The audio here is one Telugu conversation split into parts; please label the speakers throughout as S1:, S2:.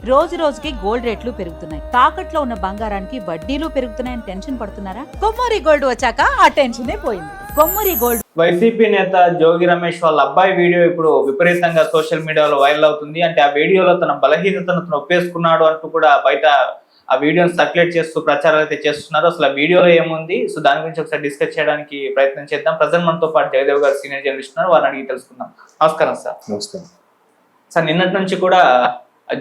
S1: రోజు రోజుకి గోల్డ్ రేట్లు పెరుగుతున్నాయి. తాకట్లో ఉన్న బంగారానికి వడ్డీలు పెరుగుతున్నాయని టెన్షన్ పడుతున్నారా? కొమ్మూరి గోల్డ్ వచ్చాక ఆ టెన్షనే పోయింది. కొమ్మూరి గోల్డ్.
S2: వైసీపీ నేత జోగి రమేష్ వాళ్ళ అబ్బాయి వీడియో ఇప్పుడు విపరీతంగా సోషల్ మీడియాలో వైరల్ అవుతుంది. అంటే ఆ వీడియోలో తన బలహీనతను తను ఒప్పేసుకున్నాడు అంటూ కూడా బయట ఆ వీడియోని సర్క్యులేట్ చేస్తూ ప్రచారాలు అయితే చేస్తున్నారు. అసలు ఆ వీడియోలో ఏముంది, సో దాని గురించి ఒకసారి డిస్కస్ చేయడానికి ప్రయత్నం చేద్దాం. ప్రజెంట్ మనతో పాటు జయదేవ్ గారు సీనియర్ జర్నలిస్ట్ ఉన్నారు, వారిని అడిగి తెలుసుకుందాం. నమస్కారం సార్.
S3: నమస్కారం
S2: సార్, నిన్నటి నుంచి కూడా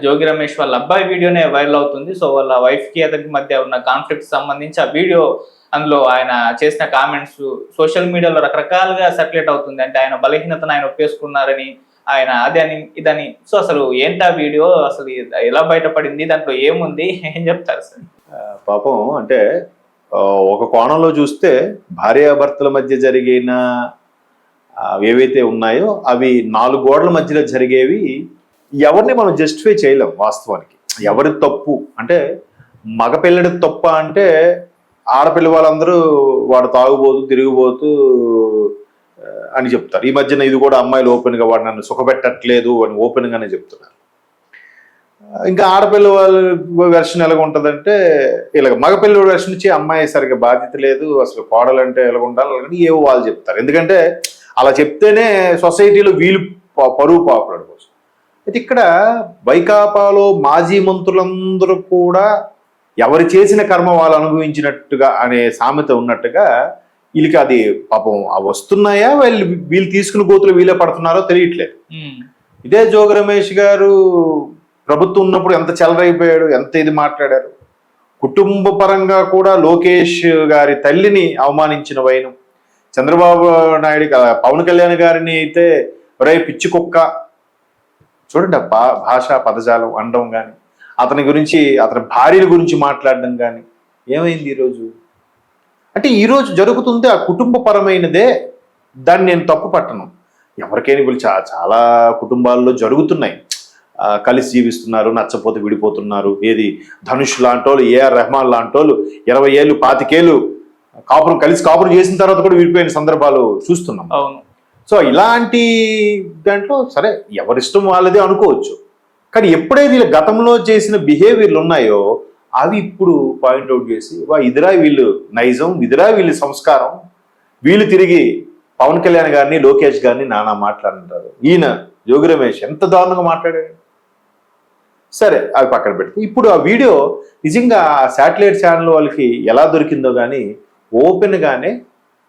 S2: జోగి రమేష్ వాళ్ళ అబ్బాయి వీడియోనే వైరల్ అవుతుంది. సో వాళ్ళ వైఫ్ కి అతనికి మధ్య ఉన్న కాన్ఫ్లిక్ట్ సంబంధించి ఆ వీడియో, అందులో ఆయన చేసిన కామెంట్స్ సోషల్ మీడియాలో రకరకాలుగా సర్క్యులేట్ అవుతుంది. అంటే ఆయన బలహీనతను ఆయన ఒప్పేసుకున్నారని, ఆయన అదే అని ఇదని. సో అసలు ఏంటా వీడియో, అసలు ఎలా బయటపడింది, దాంట్లో ఏముంది, ఏం చెప్తారు సార్?
S3: పాపం అంటే ఒక కోణంలో చూస్తే భార్యాభర్తల మధ్య జరిగిన ఏవైతే ఉన్నాయో అవి 4 గోడల మధ్యలో జరిగేవి. ఎవరిని మనం జస్టిఫై చేయలేం. వాస్తవానికి ఎవరి తప్పు అంటే, మగపిల్లడి తప్ప అంటే ఆడపిల్ల వాళ్ళందరూ వాడు తాగుబోతూ తిరిగిపోతూ అని చెప్తారు. ఈ మధ్యన ఇది కూడా అమ్మాయిలు ఓపెన్గా వాడు నన్ను సుఖపెట్టట్లేదు అని ఓపెన్గానే చెప్తున్నారు. ఇంకా ఆడపిల్ల వాళ్ళ వెర్షన్ ఎలాగ ఉంటుందంటే, ఇలాగ మగపిల్ల వెర్షన్ నుంచి అమ్మాయి సరిగ్గా బాధ్యత లేదు, అసలు కోడలంటే ఎలాగ ఉండాలి అలాగని ఏవో వాళ్ళు చెప్తారు. ఎందుకంటే అలా చెప్తేనే సొసైటీలో వీళ్ళు పరువు పాపడం కోసం. అయితే ఇక్కడ వైకాపాలో మాజీ మంత్రులందరూ కూడా ఎవరు చేసిన కర్మ వాళ్ళు అనుభవించినట్టుగా అనే సామెత ఉన్నట్టుగా వీళ్ళకి అది పాపం వస్తున్నాయా, వీళ్ళు తీసుకుని గోతులు వీళ్ళే పడుతున్నారో తెలియట్లేదు. ఇదే జోగి రమేష్ గారు ప్రభుత్వం ఉన్నప్పుడు ఎంత చెలరైపోయాడు, ఎంత ఇది మాట్లాడారు. కుటుంబ పరంగా కూడా లోకేష్ గారి తల్లిని అవమానించిన వైనం, చంద్రబాబు నాయుడు పవన్ కళ్యాణ్ గారిని అయితే ఒరే పిచ్చి కుక్క, చూడండి భాష పదజాలం అనడం కానీ, అతని గురించి అతని భార్యల గురించి మాట్లాడడం కానీ ఏమైంది ఈరోజు అంటే, ఈరోజు జరుగుతుంది ఆ కుటుంబపరమైనదే. దాన్ని నేను తప్పు పట్టను. ఎవరికైనా ఇప్పుడు చాలా కుటుంబాల్లో జరుగుతున్నాయి. కలిసి జీవిస్తున్నారు, నచ్చపోతే విడిపోతున్నారు. ఏది ధనుష్ లాంటోళ్ళు, ఏఆర్ రెహమాన్ లాంటోళ్ళు 20 ఏళ్ళు 25 ఏళ్ళు కలిసి కాపురం చేసిన తర్వాత కూడా విడిపోయిన సందర్భాలు చూస్తున్నాం.
S2: అవును.
S3: సో ఇలాంటి దాంట్లో సరే ఎవరిష్టం వాళ్ళదే అనుకోవచ్చు. కానీ ఎప్పుడైతే వీళ్ళు గతంలో చేసిన బిహేవియర్లు ఉన్నాయో అవి ఇప్పుడు పాయింట్అవుట్ చేసి, ఇదిరా వీళ్ళు నైజం, ఇదిరా వీళ్ళు సంస్కారం, వీళ్ళు తిరిగి పవన్ కళ్యాణ్ గారిని లోకేష్ గారిని నానా మాట్లాడుతుంటారు. ఈయన జోగి రమేష్ ఎంత దారుణంగా మాట్లాడాడు. సరే అవి పక్కన పెడితే, ఇప్పుడు ఆ వీడియో నిజంగా శాటిలైట్ ఛానల్ వాళ్ళకి ఎలా దొరికిందో కానీ ఓపెన్గానే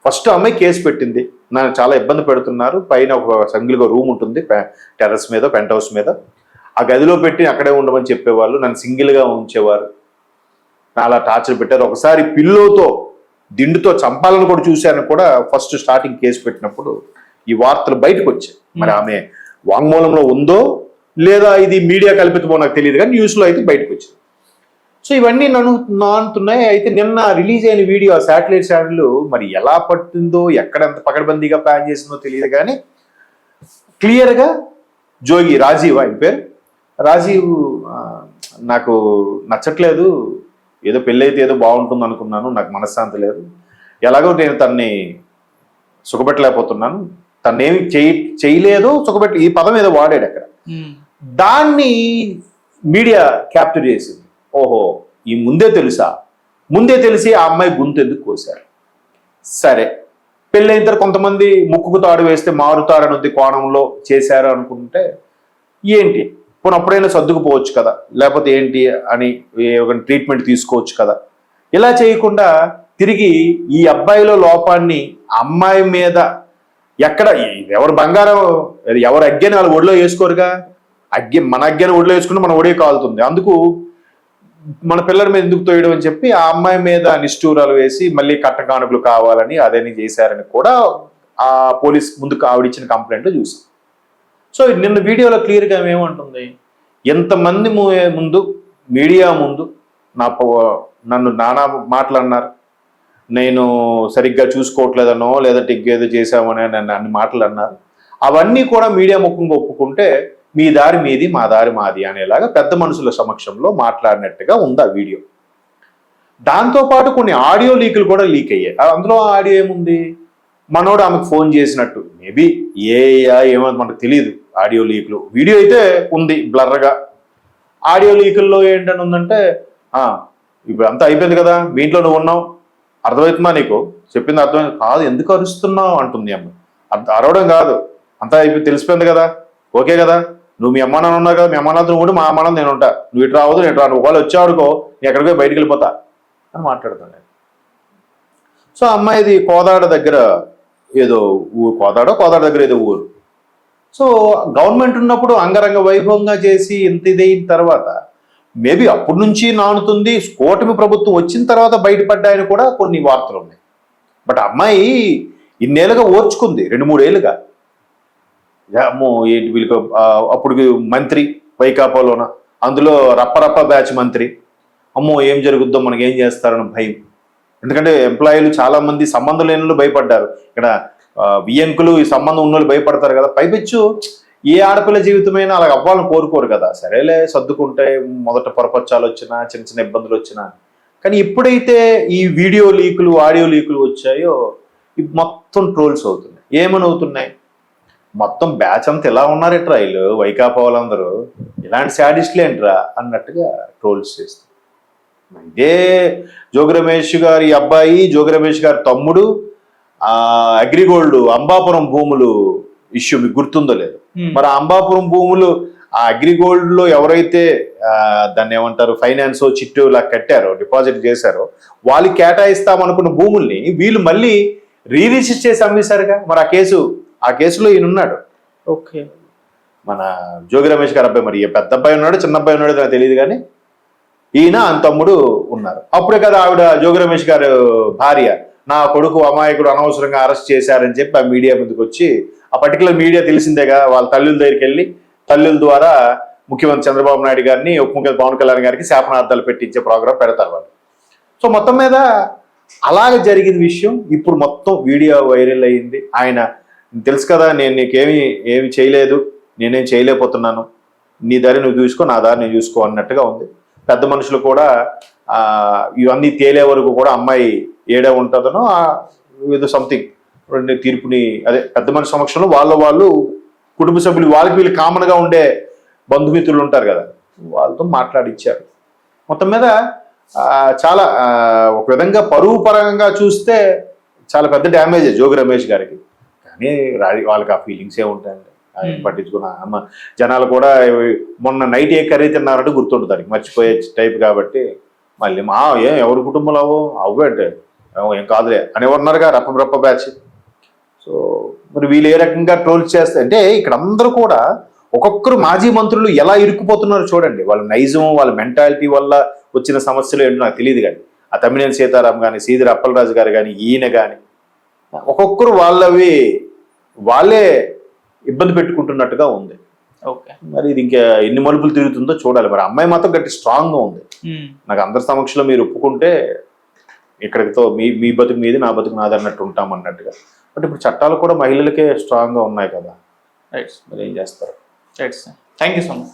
S3: ఫస్ట్ అమ్మాయి కేసు పెట్టింది. నన్ను చాలా ఇబ్బంది పెడుతున్నారు, పైన ఒక సింగిల్గా రూమ్ ఉంటుంది టెర్రస్ మీద, పెంట్ హౌస్ మీద, ఆ గదిలో పెట్టి అక్కడే ఉండమని చెప్పేవాళ్ళు, నన్ను సింగిల్గా ఉంచేవారు, అలా టార్చర్ పెట్టారు. ఒకసారి పిల్లోతో దిండుతో చంపాలని కూడా చూశారని కూడా ఫస్ట్ స్టార్టింగ్ కేసు పెట్టినప్పుడు ఈ వార్తలు బయటకు వచ్చాయి. మరి ఆమె వాంగ్మూలంలో ఉందో లేదా ఇది మీడియా కల్పితమో నాకు తెలియదు, కానీ న్యూస్లో అయితే బయటకు వచ్చింది. సో ఇవన్నీ నానుతున్నాయి. అయితే నిన్న రిలీజ్ అయిన వీడియో ఆ శాటిలైట్ ఛానల్ మరి ఎలా పట్టిందో, ఎక్కడ ఎంత పకడ్బందీగా ప్లాన్ చేసిందో తెలియదు, కానీ క్లియర్గా జోగి రాజీవ్, ఆయన పేరు రాజీవ్, నాకు నచ్చట్లేదు, ఏదో పెళ్ళైతే ఏదో బాగుంటుంది అనుకున్నాను, నాకు మనశ్శాంతి లేదు, ఎలాగో నేను తన్ని సుఖపెట్టలేకపోతున్నాను, తన్నేమి చేయలేదు సుఖపెట్టి, ఈ పదం ఏదో వాడాడు అక్కడ. దాన్ని మీడియా క్యాప్చర్ చేసింది. ఓహో, ఈ ముందే తెలిసి ఆ అమ్మాయి గొంతు ఎందుకు కోశారు. సరే, పెళ్ళైన తర్వాత కొంతమంది ముక్కుకు తాడు వేస్తే మారుతారన్నది కోణంలో చేశారు అనుకుంటే ఏంటి, అప్పుడైనా సర్దుకుపోవచ్చు కదా, లేకపోతే ఏంటి అని ఒక ట్రీట్మెంట్ తీసుకోవచ్చు కదా. ఇలా చేయకుండా తిరిగి ఈ అబ్బాయిలో లోపాన్ని అమ్మాయి మీద ఎక్కడ, ఎవరు బంగారం ఎవరు అగ్గని వాళ్ళు ఒడిలో వేసుకోరుగా, మన అగ్గని ఒడిలో వేసుకుంటే మన ఒడే కాలుతుంది, అందుకు మన పిల్లల మీద ఎందుకు తోయడం అని చెప్పి ఆ అమ్మాయి మీద నిష్ఠూరాలు వేసి మళ్ళీ కట్టకానుకలు కావాలని అదేని చేశారని కూడా ఆ పోలీస్ ముందుకు ఆవిడిచ్చిన కంప్లైంట్లో చూసాం. సో నిన్న వీడియోలో క్లియర్గా ఏమంటుంది, ఎంతమంది ముందు మీడియా ముందు నన్ను నానా మాటలు అన్నారు, నేను సరిగ్గా చూసుకోవట్లేదనో లేదంటే ఇంకేదో చేశామని నన్ను అన్ని మాటలు అన్నారు, అవన్నీ కూడా మీడియా ముఖంగా ఒప్పుకుంటే మీ దారి మీది మా దారి మాది అనేలాగా పెద్ద మనుషుల సమక్షంలో మాట్లాడినట్టుగా ఉంది ఆ వీడియో. దాంతోపాటు కొన్ని ఆడియో లీకులు కూడా లీక్ అయ్యాయి. అందులో ఆడియో ఏముంది, మనోడు ఆమెకు ఫోన్ చేసినట్టు, మేబీ ఏమో మనకు తెలియదు, ఆడియో లీక్లు, వీడియో అయితే ఉంది బ్లర్గా. ఆడియో లీకుల్లో ఏంటని ఉందంటే ఇప్పుడు అంతా అయిపోయింది కదా, మీ ఇంట్లో నువ్వు ఉన్నావు, అర్థమవుతుందా నీకు, చెప్పింది అర్థమైంది కాదు, ఎందుకు అరుస్తున్నావు అంటుంది అమ్మ. అరవడం కాదు, అంతా అయిపోయి తెలిసిపోయింది కదా, ఓకే కదా, నువ్వు మీ అమ్మ నాన్న ఉన్నారు కదా, మీ అమ్మ నాన్నతో ఉండి మా అమ్మ నాన్న నేను ఉంటా, నువ్వు ఇటు రావద్దు నేను రాను, ఒకవేళ వచ్చావుకో నేను ఎక్కడికి పోయి బయటికి వెళ్ళిపోతా అని మాట్లాడుతున్నాను. సో అమ్మాయిది కోదాడ దగ్గర ఏదో ఊరు, కోదాడ దగ్గర ఏదో ఊరు. సో గవర్నమెంట్ ఉన్నప్పుడు అంగరంగ వైభవంగా చేసి ఇంత ఇదైన తర్వాత మేబీ అప్పటి నుంచి నానుతుంది, కూటమి ప్రభుత్వం వచ్చిన తర్వాత బయటపడ్డాయని కూడా కొన్ని వార్తలు ఉన్నాయి. బట్ అమ్మాయి ఇన్నేళ్ళుగా ఓర్చుకుంది, 2-3 ఏళ్ళుగా. అమ్మో ఏంటి వీళ్ళకి అప్పుడు మంత్రి వైకాపాలోన, అందులో రప్ప బ్యాచ్ మంత్రి, అమ్మో ఏం జరుగుద్దో మనకి ఏం చేస్తారని భయం. ఎందుకంటే ఎంప్లాయీలు చాలా మంది సంబంధం లేని వాళ్ళు భయపడ్డారు. ఇక్కడ వియంకులు ఈ సంబంధం ఉన్న వాళ్ళు భయపడతారు కదా. పైపెచ్చు ఏ ఆడపిల్ల జీవితమైనా అలా అవ్వాలని కోరుకోరు కదా. సరేలే సర్దుకుంటే మొదట పొరపచ్చాలు వచ్చినా చిన్న చిన్న ఇబ్బందులు వచ్చినా. కానీ ఎప్పుడైతే ఈ వీడియో లీకులు ఆడియో లీకులు వచ్చాయో ఇవి మొత్తం ట్రోల్స్ అవుతున్నాయి. ఏమని అవుతున్నాయి, మొత్తం బ్యాచ్ అంతా ఎలా ఉన్నారేట్రా వీళ్ళు వైకాపా వాళ్ళందరూ, ఇలాంటి శాడిస్టులు ఏంట్రా అన్నట్టుగా ట్రోల్స్ చేస్తారు. ఇదే జోగి రమేష్ గారి అబ్బాయి, జోగి రమేష్ గారి తమ్ముడు అగ్రిగోల్డ్ అంబాపురం భూములు ఇష్యూ మీకు గుర్తుందో లేదు. మరి అంబాపురం భూములు ఆ అగ్రిగోల్డ్ లో ఎవరైతే దాన్ని ఏమంటారు ఫైనాన్స్ చిట్టు ఇలా కట్టారో, డిపాజిట్ చేశారో, వాళ్ళు కేటాయిస్తామనుకున్న భూముల్ని వీళ్ళు మళ్ళీ రిజిస్టర్ చేసి అమ్మేశారుగా. మరి ఆ కేసులో ఈయన ఉన్నాడు. ఓకే, మన జోగి రమేష్ గారి అబ్బాయి, మరి పెద్ద అబ్బాయి ఉన్నాడు చిన్న అబ్బాయి ఉన్నాడు నాకు తెలియదు, కానీ ఈయన ఆయన తమ్ముడు ఉన్నారు. అప్పుడే కదా ఆవిడ జోగి రమేష్ గారు భార్య, నా కొడుకు అమాయకుడు అనవసరంగా అరెస్ట్ చేశారని చెప్పి ఆ మీడియా ముందుకు వచ్చి, ఆ పర్టికులర్ మీడియా తెలిసిందేగా, వాళ్ళ తల్లుల దగ్గరికి వెళ్ళి తల్లుల ద్వారా ముఖ్యమంత్రి చంద్రబాబు నాయుడు గారిని, ఉప ముఖ్యమంత్రి పవన్ కళ్యాణ్ గారికి శాపనార్థాలు పెట్టించే ప్రోగ్రాం పెడతారు వాళ్ళు. సో మొత్తం మీద అలాగే జరిగిన విషయం ఇప్పుడు మొత్తం వీడియో వైరల్ అయ్యింది. ఆయన తెలుసు కదా, నేను ఏమి చేయలేదు, నేనేం చేయలేకపోతున్నాను, నీ దారి నువ్వు చూసుకో, నా దారి నేను చూసుకో అన్నట్టుగా ఉంది. పెద్ద మనుషులు కూడా ఇవన్నీ తేలే వరకు కూడా అమ్మాయి ఏడే ఉంటుందనో ఏదో సంథింగ్ తీర్పుని, అదే పెద్ద మనిషి సమక్షంలో వాళ్ళు కుటుంబ సభ్యులు వాళ్ళకి వీళ్ళు కామన్గా ఉండే బంధుమిత్రులు ఉంటారు కదా, వాళ్ళతో మాట్లాడిచ్చారు. మొత్తం మీద చాలా ఒక విధంగా పరువు పరంగా చూస్తే చాలా పెద్ద డ్యామేజ్ జోగి రమేష్ గారికి. కానీ వాళ్ళకి ఆ ఫీలింగ్స్ ఏ ఉంటాయండి, పట్టించుకున్న జనాలు కూడా మొన్న నైట్ ఏ కర్రీ తిన్నారంటే గుర్తుంటుంది, దానికి మర్చిపోయే టైప్. కాబట్టి మళ్ళీ ఎవరి కుటుంబంలో అవ్వంటే ఏం కాదులే అనేవన్నారుగా రప్ప బ్యాచ్. సో మరి వీళ్ళు ఏ రకంగా ట్రోల్స్ చేస్తే అంటే ఇక్కడ అందరూ కూడా ఒక్కొక్కరు మాజీ మంత్రులు ఎలా ఇరుక్కుపోతున్నారో చూడండి. వాళ్ళ నైజం, వాళ్ళ మెంటాలిటీ వల్ల వచ్చిన సమస్యలు ఏంటో నాకు తెలియదు. కానీ ఆ తమ్మినేని సీతారాం కానీ, సీదిరి అప్పలరాజు గారు కానీ, ఈయన కానీ ఒక్కొక్కరు వాళ్ళే ఇబ్బంది పెట్టుకుంటున్నట్టుగా ఉంది.
S2: ఓకే,
S3: మరి ఇది ఇంకా ఎన్ని మలుపులు తిరుగుతుందో చూడాలి. మరి అమ్మాయి మాత్రం గట్టి స్ట్రాంగ్గా ఉంది. నాకు అందరి సమక్షంలో మీరు ఒప్పుకుంటే ఇక్కడితో మీ బతుకు మీది, నా బతుకు నాది అన్నట్టు ఉంటాం అన్నట్టుగా. బట్ ఇప్పుడు చట్టాలు కూడా మహిళలకే స్ట్రాంగ్గా ఉన్నాయి కదా.
S2: రైట్,
S3: మరి ఏం చేస్తారు?
S2: Right sir, thank you so much.